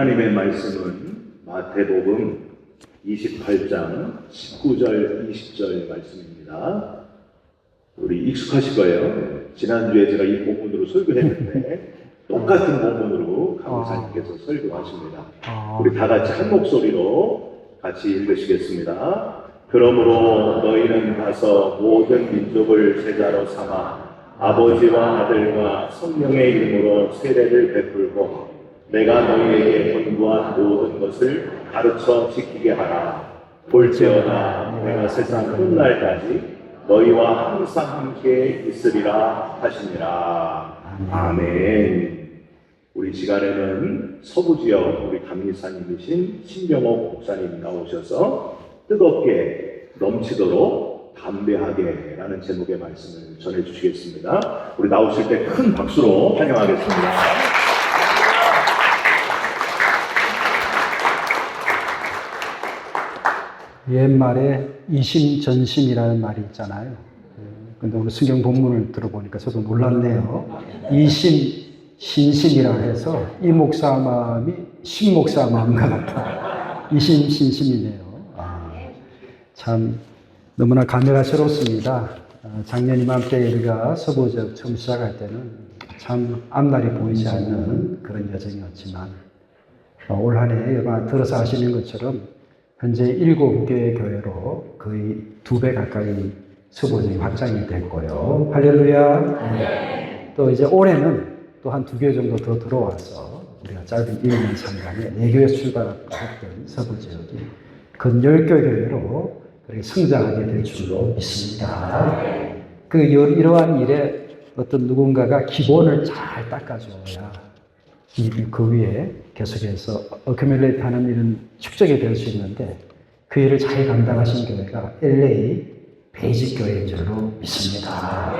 하나님의 말씀은 마태복음 28장 19절 20절 말씀입니다. 우리 익숙하실 거예요. 지난주에 제가 이 본문으로 설교했는데 똑같은 본문으로 강사님께서 설교하십니다. 우리 다 같이 한 목소리로 같이 읽으시겠습니다. 그러므로 너희는 가서 모든 민족을 제자로 삼아 아버지와 아들과 성령의 이름으로 세례를 베풀고 내가 너희에게 권고한 모든 것을 가르쳐 지키게 하라. 볼지어다 내가 세상 끝날까지 너희와 항상 함께 있으리라 하시니라. 아멘. 우리 시간에는 서부지역 우리 감리사님이신 신병옥 목사님 나오셔서 뜨겁게 넘치도록 담대하게 라는 제목의 말씀을 전해주시겠습니다. 우리 나오실 때 큰 박수로 환영하겠습니다. 옛말에 이심전심이라는 말이 있잖아요. 근데 오늘 성경 본문을 들어보니까 저도 놀랐네요. 이심신심이라 해서 이 목사 마음이 신 목사 마음과 같아. 이심신심이네요. 참 너무나 감회가 새롭습니다. 작년 이맘때 우리가 서부지역 처음 시작할 때는 참 앞날이 보이지 않는 그런 여정이었지만 올 한 해 여러분 들어서 아시는 것처럼 현재 7개의 교회로 거의 2배 가까이 서부지역이 확장이 됐고요. 할렐루야. 또 이제 올해는 또 한 2교회 정도 더 들어와서 우리가 짧은 1년 3년에 4교회 출발했던 서부지역이 근 10개 교회로 그렇게 성장하게 될 줄로 믿습니다. 이러한 일에 어떤 누군가가 기본을 잘 닦아줘야 그 위에 계속해서 어큐뮬레이트 하는 일은 축적이 될 수 있는데 그 일을 잘 감당하신 교회가 LA 베이직 교회인 줄로 믿습니다.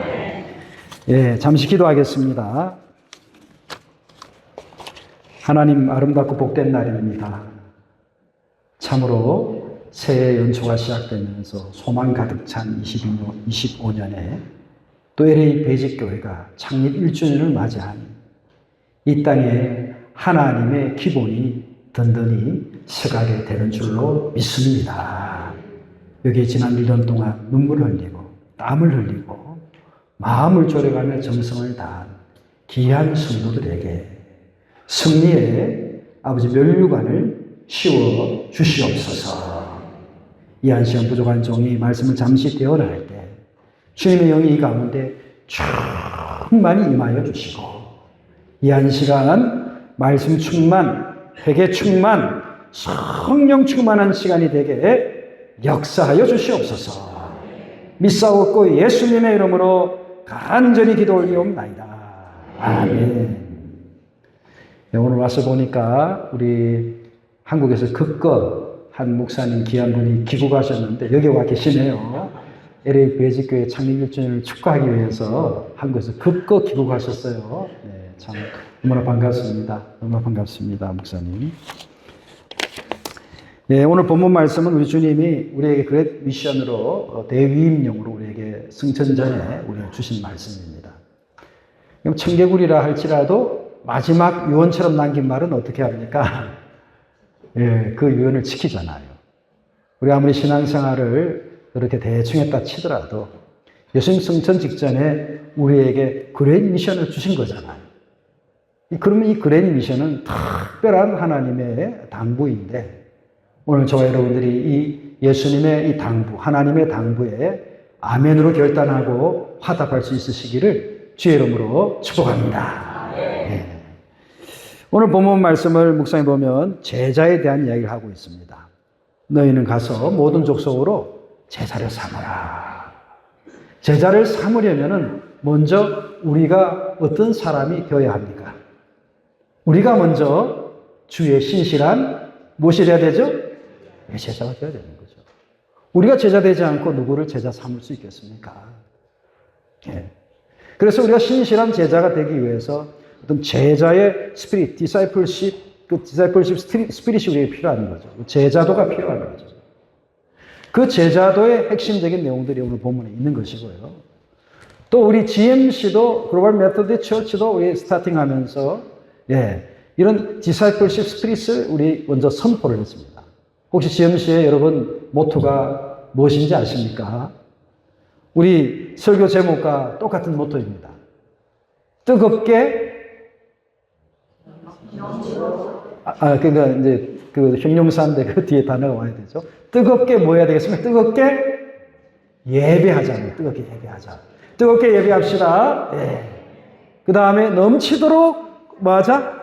예, 잠시 기도하겠습니다. 하나님 아름답고 복된 날입니다. 참으로 새해 연초가 시작되면서 소망 가득 찬 25년에 또 LA 베이직 교회가 창립 1주년을 맞이한 이 땅에 하나님의 기본이 든든히 서가게 되는 줄로 믿습니다. 여기 지난 1년 동안 눈물을 흘리고 땀을 흘리고 마음을 졸여가며 정성을 다한 귀한 성도들에게 승리의 아버지 면류관을 씌워 주시옵소서. 이 한 시간 부족한 종이 말씀을 잠시 떼어날 때 주님의 영이 이 가운데 충만히 임하여 주시고 이 한 시간 말씀 충만, 회개 충만, 성령 충만한 시간이 되게 역사하여 주시옵소서. 믿사옵고 예수님의 이름으로 간절히 기도 올리옵나이다. 아멘. 네, 오늘 와서 보니까 우리 한국에서 극거 한 목사님 귀한 분이 귀국하셨는데 여기 와 계시네요. LA 베이직교회 창립 1주년을 축하하기 위해서 한국에서 극거 귀국하셨어요. 네, 참 너무나 반갑습니다. 너무나 반갑습니다, 목사님. 네, 오늘 본문 말씀은 우리 주님이 우리에게 그레이트 미션으로 대위임용으로 우리에게 승천 전에 우리에게 주신 말씀입니다. 청개구리라 할지라도 마지막 유언처럼 남긴 말은 어떻게 합니까? 예, 그 유언을 지키잖아요. 우리 아무리 신앙생활을 그렇게 대충 했다 치더라도 예수님 승천 직전에 우리에게 그레이트 미션을 주신 거잖아요. 그러면 이 그레이트 미션은 특별한 하나님의 당부인데 오늘 저와 여러분들이 이 예수님의 이 당부, 하나님의 당부에 아멘으로 결단하고 화답할 수 있으시기를 주의 이름으로 축복합니다. 예. 오늘 본문 말씀을 묵상해 보면 제자에 대한 이야기를 하고 있습니다. 너희는 가서 모든 족속으로 제자를 삼으라. 제자를 삼으려면 먼저 우리가 어떤 사람이 되어야 합니까? 우리가 먼저 주의 신실한 무엇이 되어야 되죠? 제자가 되어야 되는 거죠. 우리가 제자 되지 않고 누구를 제자 삼을 수 있겠습니까? 예. 그래서 우리가 신실한 제자가 되기 위해서 어떤 제자의 스피릿, 디사이플십, 그 디사이플십 스피릿이 우리에게 필요한 거죠. 제자도가 필요한 거죠. 그 제자도의 핵심적인 내용들이 오늘 본문에 있는 것이고요. 또 우리 GMC도 글로벌 메소디 처치도 우리 스타팅하면서 이런 디사이플십 스피릿을 우리 먼저 선포를 했습니다. 혹시 GMC의 여러분 모토가 무엇인지 아십니까? 우리 설교 제목과 똑같은 모토입니다. 뜨겁게 그러니까 이제 그 형용사인데 그 뒤에 단어가 와야 되죠. 뜨겁게 뭐 해야 되겠습니까? 뜨겁게 예배하자. 뜨겁게 예배하자. 뜨겁게 예배합시다. 예. 그 다음에 넘치도록 뭐 하자?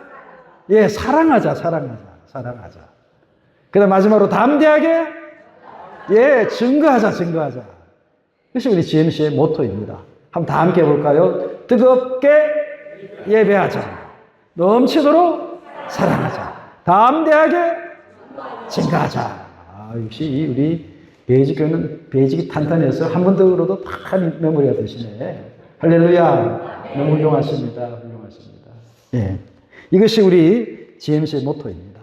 예, 사랑하자. 그 다음 마지막으로 담대하게 예, 증거하자. 그것이 우리 GMC의 모토입니다. 한번 다 함께 해볼까요? 뜨겁게 예배하자. 넘치도록 사랑하자. 담대하게 증거하자. 역시 우리 베이직교는 베이직이 탄탄해서 한 번 더 들어도 다 메모리가 되시네. 할렐루야. 너무 훌륭하십니다. 예. 이것이 우리 GMC의 모토입니다.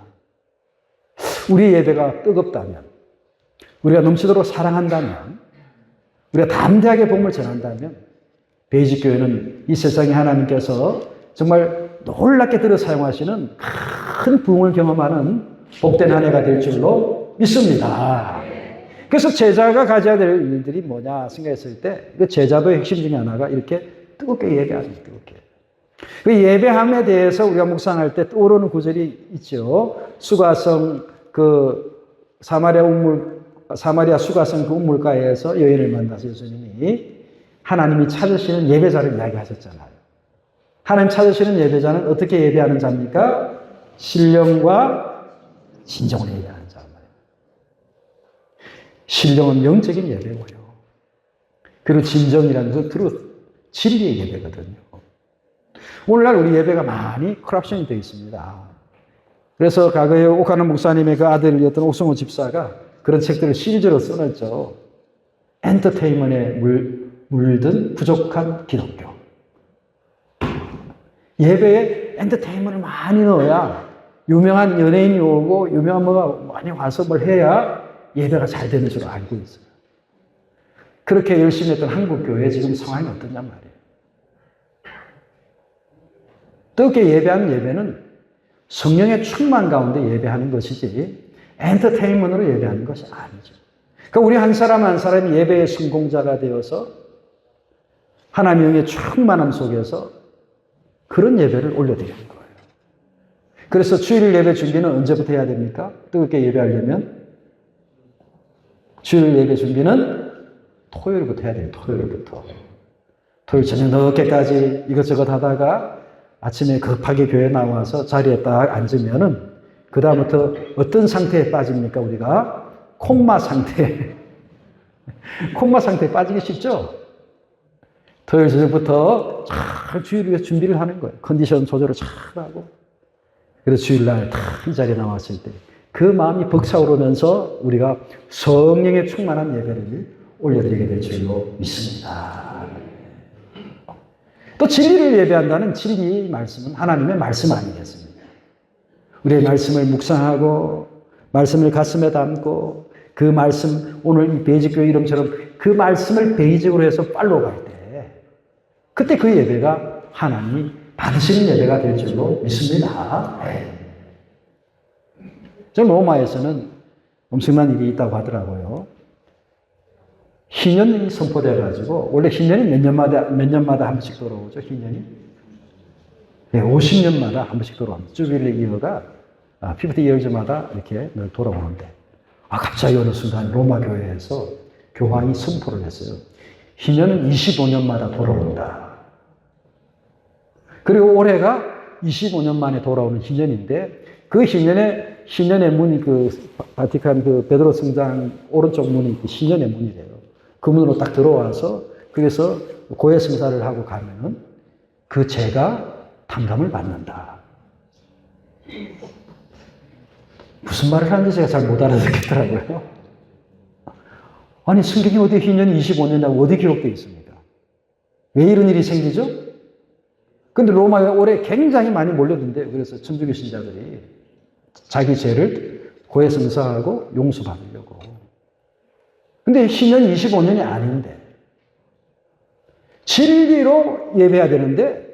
우리 예배가 뜨겁다면, 우리가 넘치도록 사랑한다면, 우리가 담대하게 복음을 전한다면, 베이직교회는 이 세상에 하나님께서 정말 놀랍게 들어 사용하시는 큰 부흥을 경험하는 복된 한 해가 될 줄로 믿습니다. 그래서 제자가 가져야 될 일들이 뭐냐 생각했을 때, 그 제자도의 핵심 중에 하나가 이렇게 뜨겁게 예배하는 거예요. 뜨겁게. 그 예배함에 대해서 우리가 묵상할 때 떠오르는 구절이 있죠. 수가성 사마리아 수가성 그 우물가에서 여인을 만나서 예수님이 하나님이 찾으시는 예배자를 이야기하셨잖아요. 하나님 찾으시는 예배자는 어떻게 예배하는 자입니까? 신령과 진정으로 예배하는 자. 신령은 영적인 예배고요. 그리고 진정이라는 것은 진리의 예배거든요. 오늘날 우리 예배가 많이 커럽션이 되어 있습니다. 그래서 과거에 오카노 목사님의 그 아들이었던 옥성호 집사가 그런 책들을 시리즈로 써놨죠. 엔터테인먼트에 물든 부족한 기독교. 예배에 엔터테인먼트를 많이 넣어야 유명한 연예인이 오고 유명한 뭐가 많이 와서 뭘 해야 예배가 잘 되는 줄 알고 있어요. 그렇게 열심히 했던 한국교회 지금 상황이 어떠냔 말이에요. 뜨겁게 예배하는 예배는 성령의 충만 가운데 예배하는 것이지 엔터테인먼트로 예배하는 것이 아니죠. 그러니까 우리 한 사람 한 사람이 예배의 성공자가 되어서 하나님의 영의 충만함 속에서 그런 예배를 올려드리는 거예요. 그래서 주일 예배 준비는 언제부터 해야 됩니까? 뜨겁게 예배하려면 주일 예배 준비는 토요일부터 해야 돼요. 토요일 저녁 늦게까지 이것저것 하다가 아침에 급하게 교회 나와서 자리에 딱 앉으면은 그 다음부터 어떤 상태에 빠집니까? 우리가 콤마 상태에 빠지기 쉽죠? 토요일 저녁부터 잘 주일 위해 준비를 하는 거예요. 컨디션 조절을 잘 하고. 그래서 주일날 딱 이 자리에 나왔을 때 그 마음이 벅차오르면서 우리가 성령의 충만한 예배를 올려드리게 될 줄로 믿습니다. 또 진리를 예배한다는 진리 말씀은 하나님의 말씀 아니겠습니까? 우리의 말씀을 묵상하고 말씀을 가슴에 담고 그 말씀 오늘 이 베이직교회 이름처럼 그 말씀을 베이직으로 해서 팔로우 갈 때 그때 그 예배가 하나님이 받으시는 예배가 될 줄로 믿습니다. 저 로마에서는 엄청난 일이 있다고 하더라고요. 희년이 선포돼가지고 원래 희년이 몇 년마다 한 번씩 돌아오죠. 희년이 50년마다 한 번씩 돌아옵니다. 주빌리 이어가 50 years마다 이렇게 늘 돌아오는데 갑자기 어느 순간 로마 교회에서 교황이 선포를 했어요. 희년은 25년마다 돌아온다. 그리고 올해가 25년 만에 돌아오는 희년인데 그 희년의 문이 그 바티칸 그 베드로 성당 오른쪽 문이 그 희년의 문이래요. 그 문으로 딱 들어와서 그래서 고해 성사를 하고 가면은 그 죄가 탕감을 받는다. 무슨 말을 하는지 제가 잘 못 알아듣겠더라고요. 아니 성경이 어디 희년이 25년이라고 어디 기록되어 있습니까? 왜 이런 일이 생기죠? 근데 로마에 올해 굉장히 많이 몰려든대요. 그래서 천주교 신자들이 자기 죄를 고해 성사하고 용서받으려고. 근데 희년이 25년이 아닌데 진리로 예배해야 되는데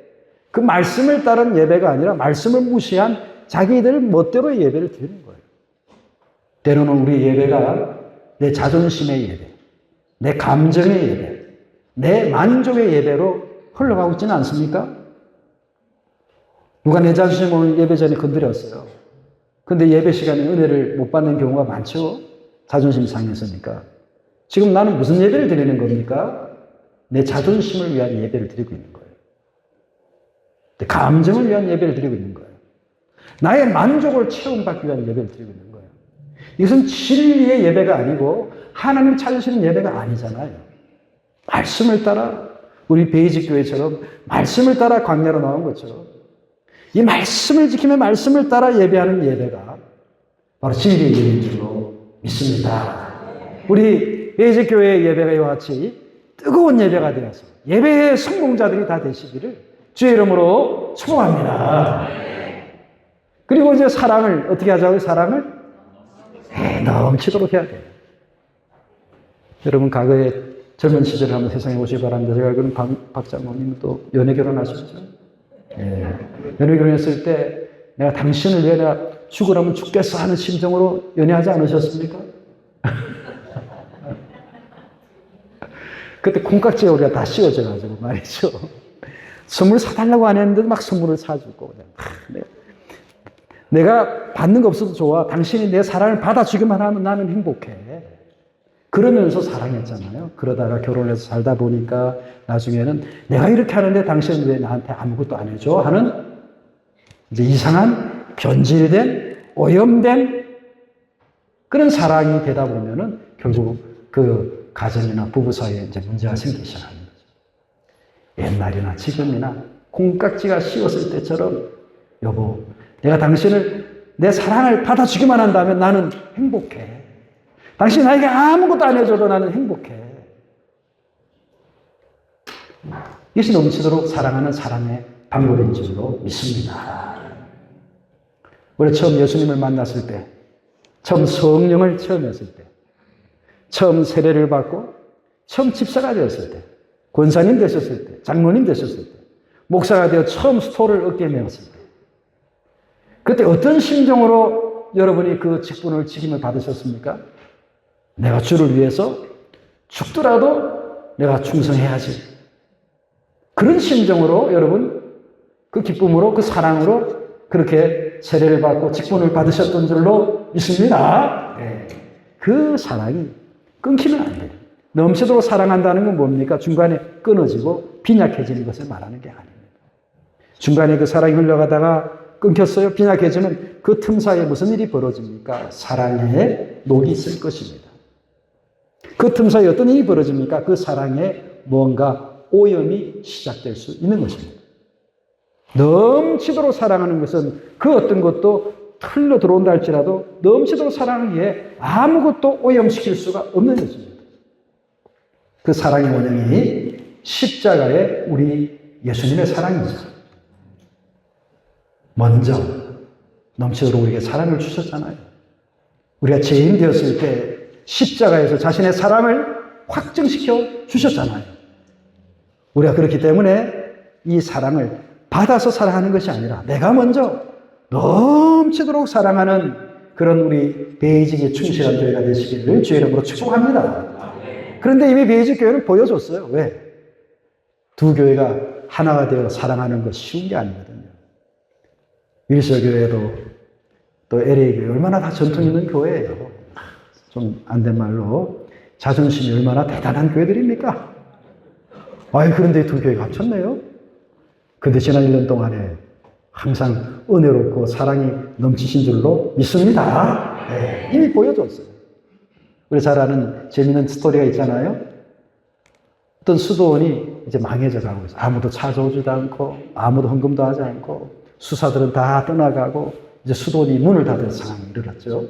그 말씀을 따른 예배가 아니라 말씀을 무시한 자기들 멋대로의 예배를 드리는 거예요. 때로는 우리 예배가 내 자존심의 예배, 내 감정의 예배, 내 만족의 예배로 흘러가고 있지는 않습니까? 누가 내 자존심을 오늘 예배 전에 건드렸어요. 근데 예배 시간에 은혜를 못 받는 경우가 많죠? 자존심 상해서니까. 지금 나는 무슨 예배를 드리는 겁니까? 내 자존심을 위한 예배를 드리고 있는 거예요. 내 감정을 위한 예배를 드리고 있는 거예요. 나의 만족을 체험받기 위한 예배를 드리고 있는 거예요. 이것은 진리의 예배가 아니고 하나님 찾으시는 예배가 아니잖아요. 말씀을 따라 우리 베이직 교회처럼 말씀을 따라 광야로 나온 것처럼 이 말씀을 지키며 말씀을 따라 예배하는 예배가 바로 진리의 예배인 줄로 믿습니다. 우리 베이직 교회의 예배가 이와 같이 뜨거운 예배가 되어서 예배의 성공자들이 다 되시기를 주의 이름으로 축복합니다. 그리고 이제 사랑을 어떻게 하자고요? 사랑을 넘치도록 해야 돼요. 여러분 과거에 젊은 시절을 한번 세상에 오시기 바랍니다. 제가 알기로는 박 장모님은 또 연애 결혼하셨죠? 예. 연애 결혼했을 때 내가 당신을 위해 내가 죽으라면 죽겠어 하는 심정으로 연애하지 않으셨습니까? 그때 콩깍지가 우리가 다 씌워져가지고 말이죠. 선물 사달라고 안 했는데도 막 선물을 사주고 그냥. 내가 받는 거 없어도 좋아. 당신이 내 사랑을 받아주기만 하면 나는 행복해. 그러면서 사랑했잖아요. 그러다가 결혼해서 살다 보니까 나중에는 내가 이렇게 하는데 당신은 왜 나한테 아무것도 안 해줘? 하는 이제 이상한 변질된 오염된 그런 사랑이 되다 보면은 결국 그 가정이나 부부 사이에 이제 문제가 생기기 시작하는 거죠. 옛날이나 지금이나 콩깍지가 씌웠을 때처럼 여보, 내가 당신을 내 사랑을 받아주기만 한다면 나는 행복해. 당신 나에게 아무것도 안 해줘도 나는 행복해. 이것이 넘치도록 사랑하는 사랑의 방법인 줄로 믿습니다. 우리 처음 예수님을 만났을 때, 처음 성령을 체험했을 때, 처음 세례를 받고, 처음 집사가 되었을 때, 권사님 되셨을 때, 장로님 되셨을 때, 목사가 되어 처음 스토를 어깨에 메었을 때, 그때 어떤 심정으로 여러분이 그 직분을 직임을 받으셨습니까? 내가 주를 위해서 죽더라도 내가 충성해야지. 그런 심정으로 여러분 그 기쁨으로 그 사랑으로 그렇게 세례를 받고 직분을 받으셨던 줄로 믿습니다. 네. 그 사랑이 끊기면 안 돼요. 넘치도록 사랑한다는 건 뭡니까? 중간에 끊어지고 빈약해지는 것을 말하는 게 아닙니다. 중간에 그 사랑이 흘러가다가 끊겼어요. 빈약해지면 그 틈 사이에 무슨 일이 벌어집니까? 사랑의 녹이 있을 것입니다. 그 틈 사이에 어떤 일이 벌어집니까? 그 사랑에 뭔가 오염이 시작될 수 있는 것입니다. 넘치도록 사랑하는 것은 그 어떤 것도 틀려 들어온다 할지라도 넘치도록 사랑하기에 아무것도 오염시킬 수가 없는 것입니다. 그 사랑의 원형이 십자가의 우리 예수님의 사랑이죠. 먼저 넘치도록 우리에게 사랑을 주셨잖아요. 우리가 죄인 되었을 때 십자가에서 자신의 사랑을 확증시켜 주셨잖아요. 우리가 그렇기 때문에 이 사랑을 받아서 사랑하는 것이 아니라 내가 먼저 넘치도록 사랑하는 그런 우리 베이직에 충실한 교회가 되시기를 주의 이름으로 축복합니다. 그런데 이미 베이직 교회는 보여줬어요. 왜? 두 교회가 하나가 되어 사랑하는 것이 쉬운 게 아니거든요. 윌서교회도 또 LA교회 얼마나 다 전통 있는 교회예요. 좀 안 된 말로 자존심이 얼마나 대단한 교회들입니까? 그런데 두 교회가 합쳤네요. 근데 지난 1년 동안에 항상 은혜롭고 사랑이 넘치신 줄로 믿습니다. 네, 이미 보여줬어요. 우리 잘 아는 재미있는 스토리가 있잖아요. 어떤 수도원이 이제 망해져 가고 있어요. 아무도 찾아오지도 않고 아무도 헌금도 하지 않고 수사들은 다 떠나가고 이제 수도원이 문을 닫을 상황이 일어났죠.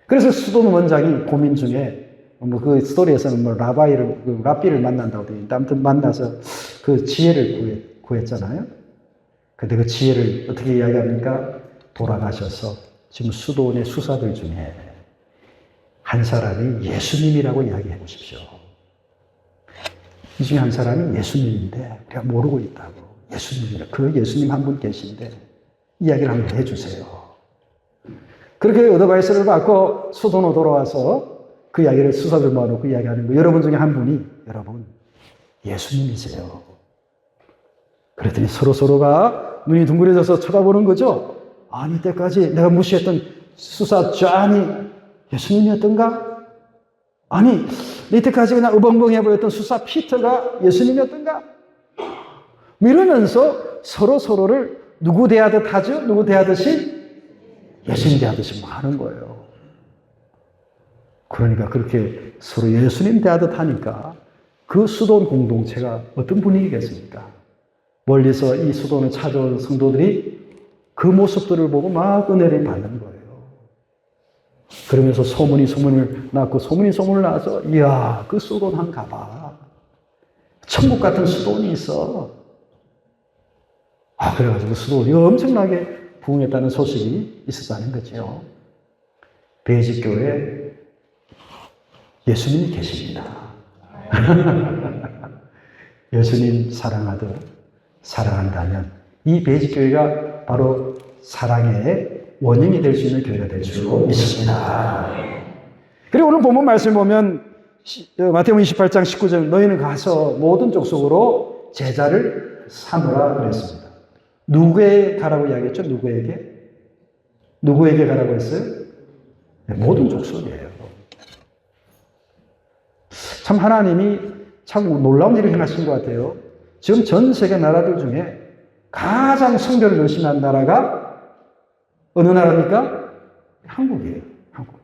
그래서 수도원 원장이 고민 중에 그 스토리에서는 랍비를 만난다고 되어 있는데 아무튼 만나서 그 지혜를 구했잖아요. 근데 그 지혜를 어떻게 이야기합니까? 돌아가셔서 지금 수도원의 수사들 중에 한 사람이 예수님이라고 이야기해 보십시오. 이 중에 한 사람이 예수님인데 우리가 모르고 있다고. 예수님이라. 그 예수님 한 분 계신데 이야기를 한번 해주세요. 그렇게 어드바이스를 받고 수도로 돌아와서 그 이야기를 수사를 모아놓고 이야기하는 거. 여러분 중에 한 분이 여러분 예수님이세요. 그랬더니 서로가 눈이 둥그레져서 쳐다보는 거죠. 아니 이때까지 내가 무시했던 수사 존이 예수님이었던가? 아니 이때까지 그냥 어벙벙해 보였던 수사 피터가 예수님이었던가? 이러면서 서로를 누구 대하듯 하죠? 누구 대하듯이? 예수님 대하듯이 하는 거예요. 그러니까 그렇게 서로 예수님 대하듯 하니까 그 수돈 공동체가 어떤 분위기겠습니까? 멀리서 이 수돈을 찾아온 성도들이 그 모습들을 보고 막 은혜를 받는 거예요. 그러면서 소문이 소문을 낳고 소문이 소문을 나서 이야 그 수돈 한 가봐. 천국 같은 수돈이 있어. 그래가지고 수돈이 엄청나게 부흥했다는 소식이 있었다는 거죠. 베이직교회에 예수님이 계십니다. 예수님 사랑한다면 이 베이직교회가 바로 사랑의 원인이 될 수 있는 교회가 될 줄 믿습니다. 그리고 오늘 본문 말씀 보면 마태복음 28장 19절 너희는 가서 모든 족속으로 제자를 삼으라 그랬습니다. 누구에게 가라고 이야기했죠? 누구에게 가라고 했어요? 모든 족속이에요. 참 하나님이 참 놀라운 일을 행하신 것 같아요. 지금 전 세계 나라들 중에 가장 선교를 열심히 한 나라가 어느 나라입니까? 한국이에요. 한국.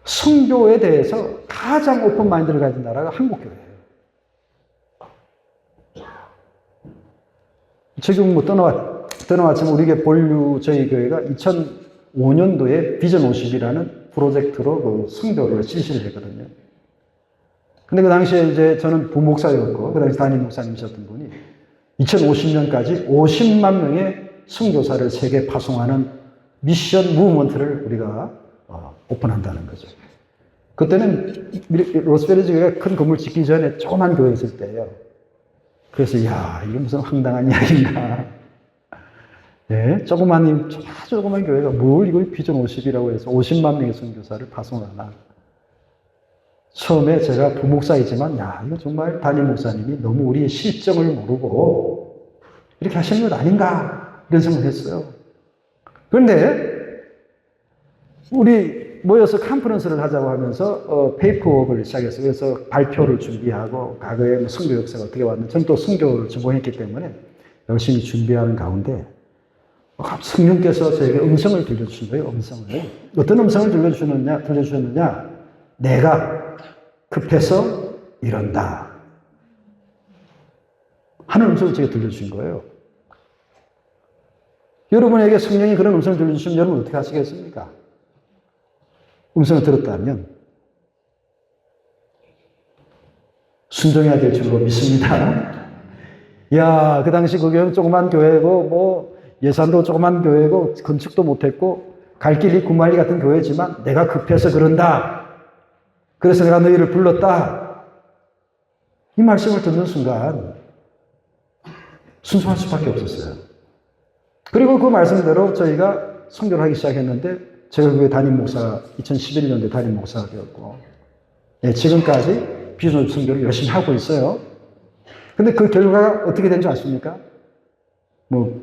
선교에 대해서 가장 오픈 마인드를 가진 나라가 한국교회예요. 지금 떠나왔지만 우리에게 본류 저희 교회가 2005년도에 비전 50이라는 프로젝트로 그 선교를 실시를 했거든요. 근데 그 당시에 이제 저는 부목사였고, 그 당시 담임 목사님이셨던 분이 2050년까지 50만 명의 선교사를 세계 파송하는 미션 무브먼트를 우리가 오픈한다는 거죠. 그때는 로스베리지 교회가 큰 건물 짓기 전에 조그만 교회 있을 때예요. 그래서 이게 무슨 황당한 이야기인가. 네, 아주 조그만 교회가 뭘 이걸 비전 50이라고 해서 50만 명의 선교사를 파송하나. 처음에 제가 부목사이지만 이거 정말 담임 목사님이 너무 우리의 실정을 모르고 이렇게 하시는 것 아닌가 이런 생각을 했어요. 그런데 우리 모여서 컨퍼런스를 하자고 하면서 페이퍼워크를 시작했어요. 그래서 발표를 준비하고 과거에 선교 역사가 어떻게 왔는지 저는 또 선교를 전공했기 때문에 열심히 준비하는 가운데 성령께서 저에게 음성을 들려주신 거예요. 어떤 음성을 들려주셨느냐? 내가 급해서 이런다 하는 음성을 제게 들려주신 거예요. 여러분에게 성령이 그런 음성을 들려주시면 여러분 어떻게 하시겠습니까? 음성을 들었다면 순종해야 될 줄로 믿습니다. 그 당시 그 교회는 조그만 교회고 예산도 조그만 교회고 건축도 못했고 갈 길이 구말리 같은 교회지만 내가 급해서 그런다. 그래서 내가 너희를 불렀다. 이 말씀을 듣는 순간 순종할 수밖에 없었어요. 그리고 그 말씀대로 저희가 선교를 하기 시작했는데 제가 그 담임 목사 2011년도에 담임 목사가 되었고 지금까지 비전 선교를 열심히 하고 있어요. 근데 그 결과가 어떻게 된 줄 아십니까?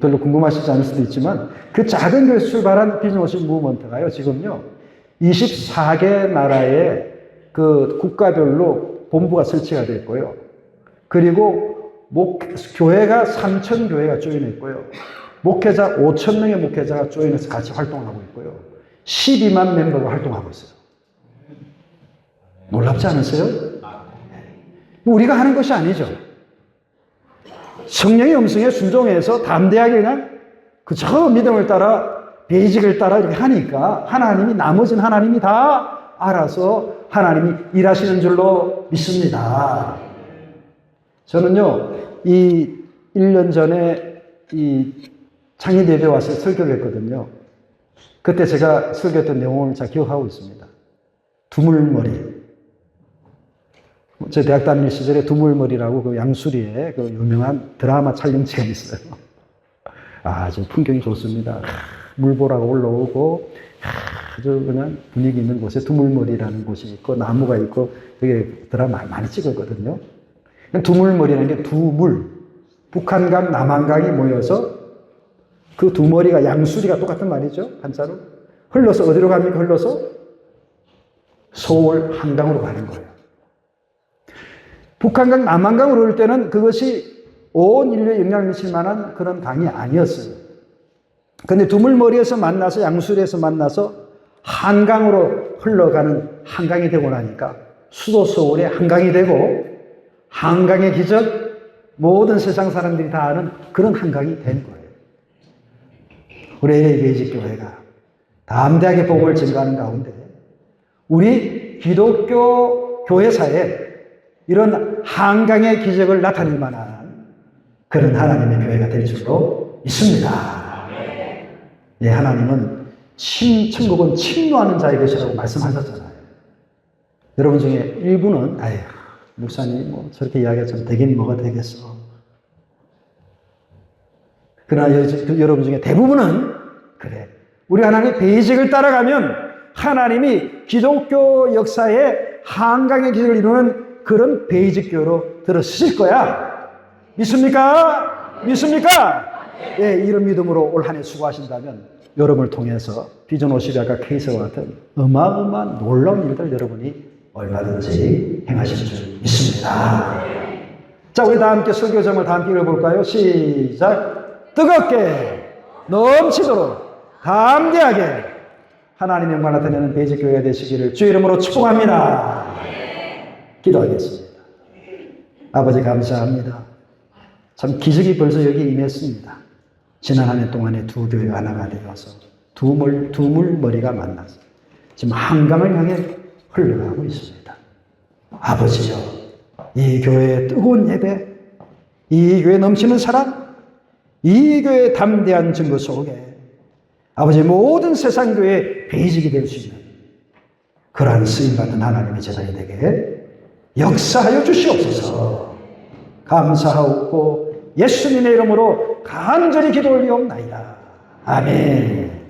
별로 궁금하시지 않을 수도 있지만 그 작은 교회에서 출발한 비전 50 무브먼트가요. 지금요 24개 나라에 그 국가별로 본부가 설치가 됐고요. 그리고 교회가 3,000교회가 조인했고요. 목회자 5,000명의 목회자가 조인해서 같이 활동하고 있고요. 12만 멤버가 활동하고 있어요. 놀랍지 않으세요? 우리가 하는 것이 아니죠. 성령의 음성에 순종해서 담대하게 그냥 저 믿음을 따라 베이직을 따라 이렇게 하니까 나머지는 하나님이 다 알아서 하나님이 일하시는 줄로 믿습니다. 저는요, 이 1년 전에 이 창립 예배 와서 설교를 했거든요. 그때 제가 설교했던 내용을 잘 기억하고 있습니다. 두물머리. 제 대학 다닐 시절에 두물머리라고 그 양수리에 그 유명한 드라마 촬영지가 있어요. 아주 풍경이 좋습니다. 물 보라가 올라오고 아주 그냥 분위기 있는 곳에 두물머리라는 곳이 있고 나무가 있고 그게 드라마 많이 찍었거든요. 두물머리라는 게 두물, 북한강, 남한강이 모여서 그 두 머리가 양수리가 똑같은 말이죠. 한자로. 흘러서 어디로 갑니까? 흘러서 서울 한강으로 가는 거예요. 북한강, 남한강으로 올 때는 그것이 온 인류에 영향을 미칠 만한 그런 강이 아니었어요. 그런데 두물머리에서 만나서 양수리에서 만나서 한강으로 흘러가는 한강이 되고 나니까 수도 서울의 한강이 되고 한강의 기적, 모든 세상 사람들이 다 아는 그런 한강이 된 거예요. 우리 LA 베이직교회가 담대하게 복음을 증거하는 가운데 우리 기독교 교회사에 이런 한강의 기적을 나타낼 만한 그런 하나님의 교회가 될 줄로 믿습니다. 예, 하나님은 천국은 침노하는 자의 것이라고 말씀하셨잖아요. 여러분 중에 일부는 아유, 목사님 뭐 저렇게 이야기가 좀 되긴 뭐가 되겠어. 그러나 여러분 중에 대부분은 그래. 우리 하나님의 베이직을 따라가면 하나님이 기독교 역사에 한강의 기적을 이루는 그런 베이직 교회로 들어서실 거야. 믿습니까? 믿습니까? 예, 이런 믿음으로 올 한 해 수고하신다면 여러분을 통해서 비전 50약과 케이스와 같은 어마어마한 놀라운 일들 여러분이 얼마든지 행하실 줄 믿습니다. 자, 우리 다 함께 설교점을 다 함께 읽어볼까요? 시작. 뜨겁게 넘치도록 담대하게 하나님의 영광을 나타내는 베이직교회가 되시기를 주의 이름으로 축복합니다. 기도하겠습니다. 아버지 감사합니다. 참 기적이 벌써 여기 임했습니다. 지난 한 해 동안에 두 교회가 하나가 되어서 두 물머리가 만나서 지금 한강을 향해 흘러가고 있습니다. 아버지여, 이 교회의 뜨거운 예배, 이 교회에 넘치는 사랑, 이 교회의 담대한 증거 속에 아버지 모든 세상 교회의 베이직이 될 수 있는 그러한 쓰임받는 하나님의 제자이 되게 역사하여 주시옵소서. 감사하옵고 예수님의 이름으로 간절히 기도 올리옵나이다. 아멘.